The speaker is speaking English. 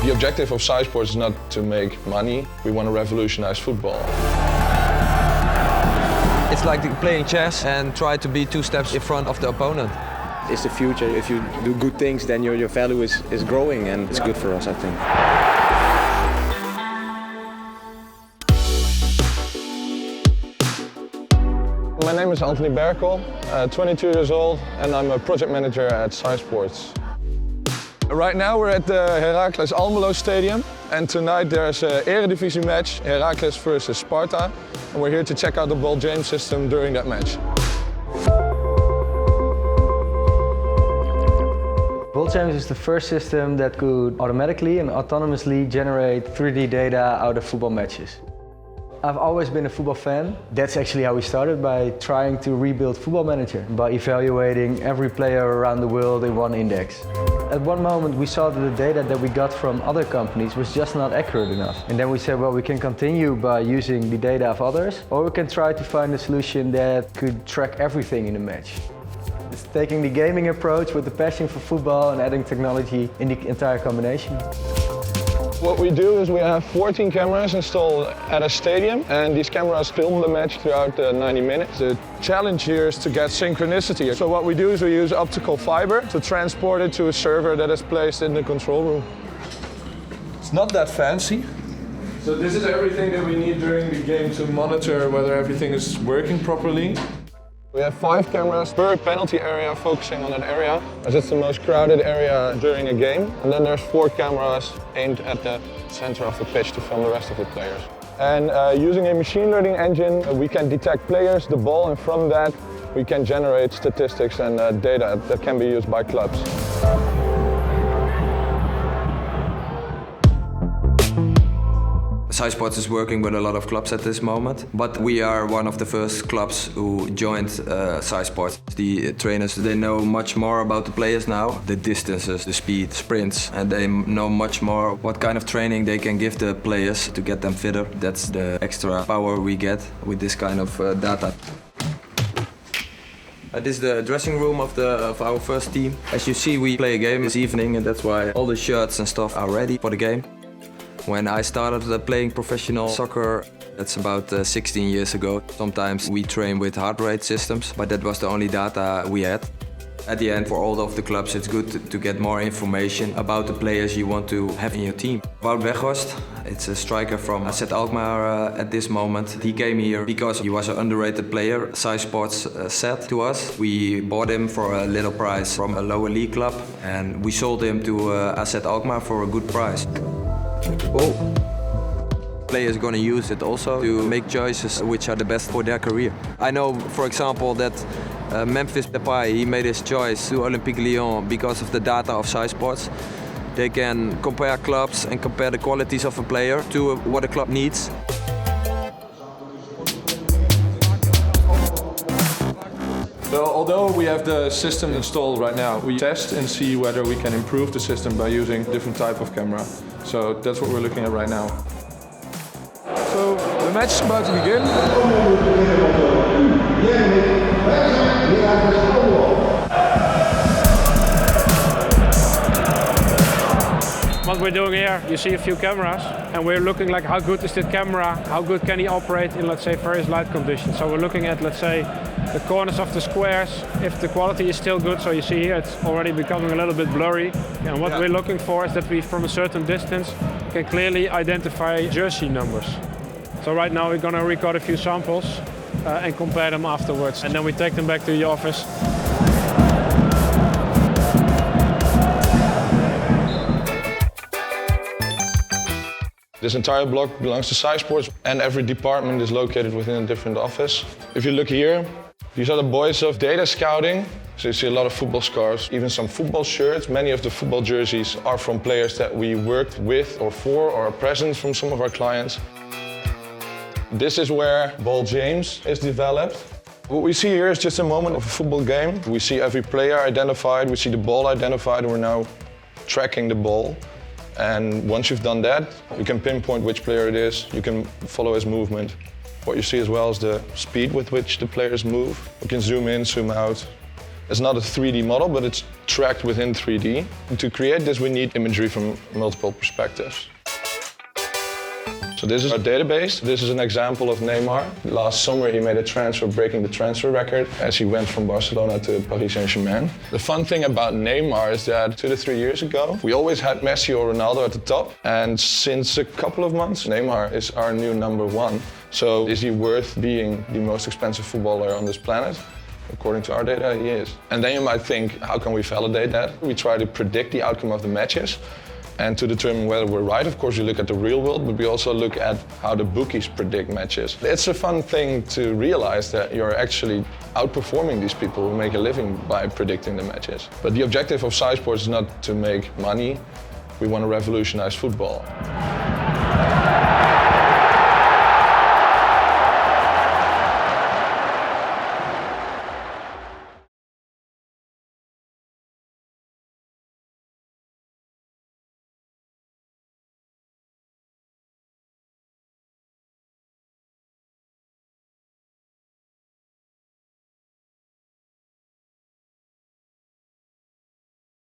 The objective of SciSports is not to make money. We want to revolutionize football. It's like playing chess and try to be 2 steps in front of the opponent. It's the future. If you do good things, then your value is growing, and it's good for us, I think. My name is Anthony Berkel, 22 years old, and I'm a project manager at SciSports. Right now we're at the Heracles Almelo Stadium, and tonight there's an Eredivisie match, Heracles versus Sparta, and we're here to check out the ball James system during that match. Ball James is the first system that could automatically and autonomously generate 3D data out of football matches. I've always been a football fan. That's actually how we started, by trying to rebuild Football Manager, by evaluating every player around the world in one index. At one moment we saw that the data that we got from other companies was just not accurate enough. And then we said, well, we can continue by using the data of others, or we can try to find a solution that could track everything in a match. It's taking the gaming approach with the passion for football and adding technology in the entire combination. What we do is we have 14 cameras installed at a stadium, and these cameras film the match throughout the 90 minutes. The challenge here is to get synchronicity. So what we do is we use optical fiber to transport it to a server that is placed in the control room. It's not that fancy. So this is everything that we need during the game to monitor whether everything is working properly. We have 5 cameras per penalty area focusing on that area, as it's the most crowded area during a game. And then there's 4 cameras aimed at the center of the pitch to film the rest of the players. And using a machine learning engine, we can detect players, the ball, and from that we can generate statistics and data that can be used by clubs. SciSports is working with a lot of clubs at this moment, but we are one of the first clubs who joined SciSports. The trainers, they know much more about the players now, the distances, the speed, sprints, and they know much more what kind of training they can give the players to get them fitter. That's the extra power we get with this kind of data. This is the dressing room of our first team. As you see, we play a game this evening, and that's why all the shirts and stuff are ready for the game. When I started playing professional soccer, that's about 16 years ago. Sometimes we train with heart rate systems, but that was the only data we had. At the end, for all of the clubs, it's good to get more information about the players you want to have in your team. Wout Weghorst, it's a striker from AZ Alkmaar at this moment. He came here because he was an underrated player. SciSports said to us. We bought him for a little price from a lower league club, and we sold him to AZ Alkmaar for a good price. Whoa. Players are going to use it also to make choices which are the best for their career. I know, for example, that Memphis Depay, he made his choice to Olympique Lyon because of the data of SciSports. They can compare clubs and compare the qualities of a player to what a club needs. So although we have the system installed right now, we test and see whether we can improve the system by using different type of camera. So that's what we're looking at right now. So the match is about to begin. What we're doing here, you see a few cameras, and we're looking like how good is that camera, how good can he operate in, let's say, various light conditions. So we're looking at, let's say, the corners of the squares, if the quality is still good. So you see here it's already becoming a little bit blurry. And what we're looking for is that we, from a certain distance, can clearly identify jersey numbers. So right now we're going to record a few samples and compare them afterwards. And then we take them back to the office. This entire block belongs to SciSports, and every department is located within a different office. If you look here, these are the boys of data scouting. So you see a lot of football scarves, even some football shirts. Many of the football jerseys are from players that we worked with or for, or are present from some of our clients. This is where Ball James is developed. What we see here is just a moment of a football game. We see every player identified, we see the ball identified, and we're now tracking the ball. And once you've done that, you can pinpoint which player it is, you can follow his movement. What you see as well is the speed with which the players move. You can zoom in, zoom out, It's not a 3D model, but it's tracked within 3D. And to create this, we need imagery from multiple perspectives. So this is our database. This is an example of Neymar. Last summer he made a transfer breaking the transfer record as he went from Barcelona to Paris Saint-Germain. The fun thing about Neymar is that 2 to 3 years ago, we always had Messi or Ronaldo at the top. And since a couple of months, Neymar is our new number one. So is he worth being the most expensive footballer on this planet? According to our data, he is. And then you might think, how can we validate that? We try to predict the outcome of the matches. And to determine whether we're right, of course, you look at the real world, but we also look at how the bookies predict matches. It's a fun thing to realize that you're actually outperforming these people who make a living by predicting the matches. But the objective of SciSports is not to make money. We want to revolutionize football.